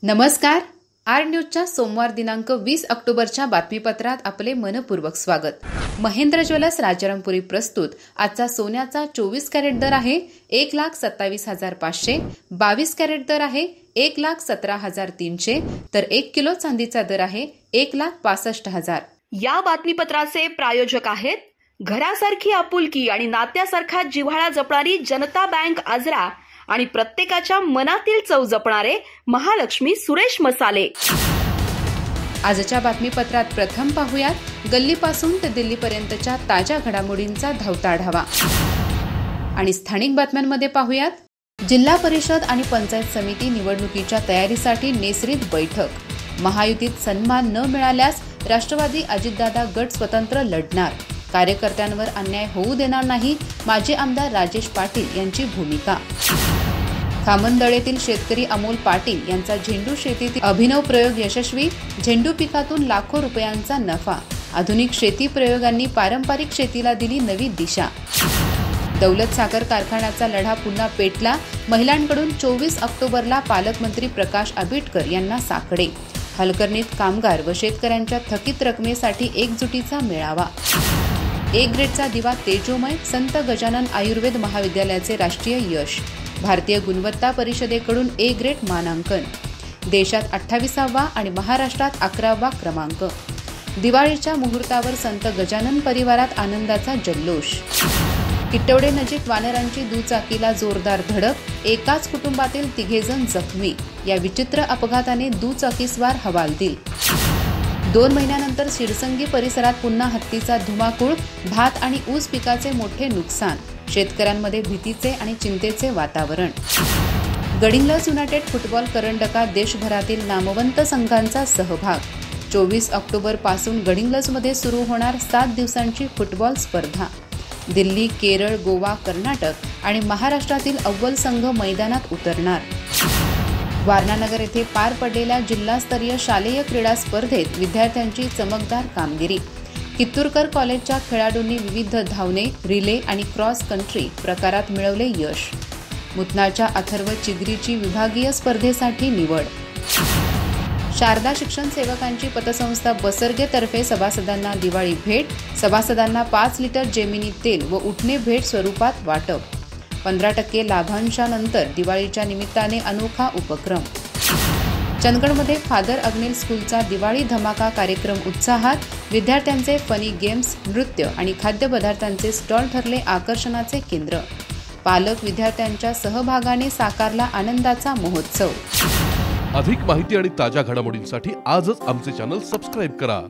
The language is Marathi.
नमस्कार. आर न्यूजच्या सोमवार दिनांक 20 ऑक्टोबरच्या बातमीपत्रात आपले मनपूर्वक स्वागत. महेंद्र ज्वेलर्स राजारामपुरी प्रस्तुत आजचा सोन्याचा 24 कॅरेट दर आहे 1,27,500, 22 कॅरेट दर आहे 1,17,300, तर 1 किलो चांदीचा दर आहे 1,65,000. या बातमीपत्राचे प्रायोजक आहेत घरासारखी आपुलकी आणि नात्यासारखा जिव्हाळा जपणारी जनता बँक आजरा आणि प्रत्येकाच्या मनातील चव जपणारे महालक्ष्मी सुरेश मसाले. आजच्या बातमीपत्रात प्रथम पाहूयात गल्लीपासून ते दिल्लीपर्यंतच्या ताज्या घडामोडींचा धावता आढावा. आणि स्थानिक बातम्यांमध्ये पाहूयात जिल्हा परिषद आणि पंचायत समिती निवडणुकीच्या तयारीसाठी नेसरीत बैठक. महायुतीत सन्मान न मिळाल्यास राष्ट्रवादी अजितदादा गट स्वतंत्र लढणार. कार्यकर्त्यांवर अन्याय होऊ देणार नाही. माजी आमदार राजेश पाटील यांची भूमिका. खामंदळेतील शेतकरी अमोल पाटील यांचा झेंडू शेतीतील अभिनव प्रयोग यशस्वी. झेंडू पिकातून लाखो रुपयांचा नफा. आधुनिक शेती प्रयोगांनी पारंपरिक शेतीला दिली नवी दिशा. दौलत साखर कारखान्याचा लढा पुन्हा पेटला. महिलांकडून 24 ऑक्टोबरला पालकमंत्री प्रकाश आंबेडकर यांना साकडे. हलकर्णीत कामगार व शेतकऱ्यांच्या थकीत रकमेसाठी एकजुटीचा मेळावा. ए ग्रेडचा दिवा तेजोमय. संत गजानन आयुर्वेद महाविद्यालयाचे राष्ट्रीय यश. भारतीय गुणवत्ता परिषदेकडून ए ग्रेड मानांकन. देशात 28वा आणि महाराष्ट्रात 11वा क्रमांक. दिवाळीच्या मुहूर्तावर संत गजानन परिवारात आनंदाचा जल्लोष. किटवडे नजीक वानरांची दुचाकीला जोरदार धडक. एकाच कुटुंबातील 3 जण जखमी. या विचित्र अपघाताने दुचाकीस्वार हवालदिल. 2 महिन्यानंतर शिरसंगी परिसरात पुन्हा हत्तीचा धुमाकूळ. भात आणि ऊस पिकाचे मोठे नुकसान. शेतकऱ्यांमध्ये भीतीचे आणि चिंतेचे वातावरण. गडिंग्लज युनायटेड फुटबॉल करंडकात देशभरातील नामवंत संघांचा सहभाग. 24 ऑक्टोबर पासून गडिंग्लजमध्ये सुरू होणार 7 दिवसांची फुटबॉल स्पर्धा. दिल्ली, केरळ, गोवा, कर्नाटक आणि महाराष्ट्रातील अव्वल संघ मैदानात उतरणार. वारणानगर येथे पार पडलेल्या जिल्हास्तरीय शालेय क्रीडा स्पर्धेत विद्यार्थ्यांची चमकदार कामगिरी. कित्तूरकर कॉलेजच्या खेळाडूंनी विविध धावणे, रिले आणि क्रॉस कंट्री प्रकारात मिळवले यश. मुतनाळच्या अथर्व चिगरीची विभागीय स्पर्धेसाठी निवड. शारदा शिक्षण सेवकांची पतसंस्था बसरगेतर्फे सभासदांना दिवाळी भेट. सभासदांना 5 लिटर जेमिनी तेल व उटणे भेट स्वरूपात वाटप. 15% लाभांशानंतर दिवाळीच्या निमित्ताने अनोखा उपक्रम. चंदगडमध्ये फादर अग्नेल स्कूलचा दिवाळी धमाका कार्यक्रम उत्साहात. विद्यार्थ्यांचे फनी गेम्स, नृत्य आणि खाद्यपदार्थांचे स्टॉल ठरले आकर्षणाचे केंद्र. पालक विद्यार्थ्यांच्या सहभागाने साकारला आनंदाचा महोत्सव. अधिक माहिती आणि ताज्या घडामोडींसाठी आजच आमचे चॅनल सबस्क्राईब करा.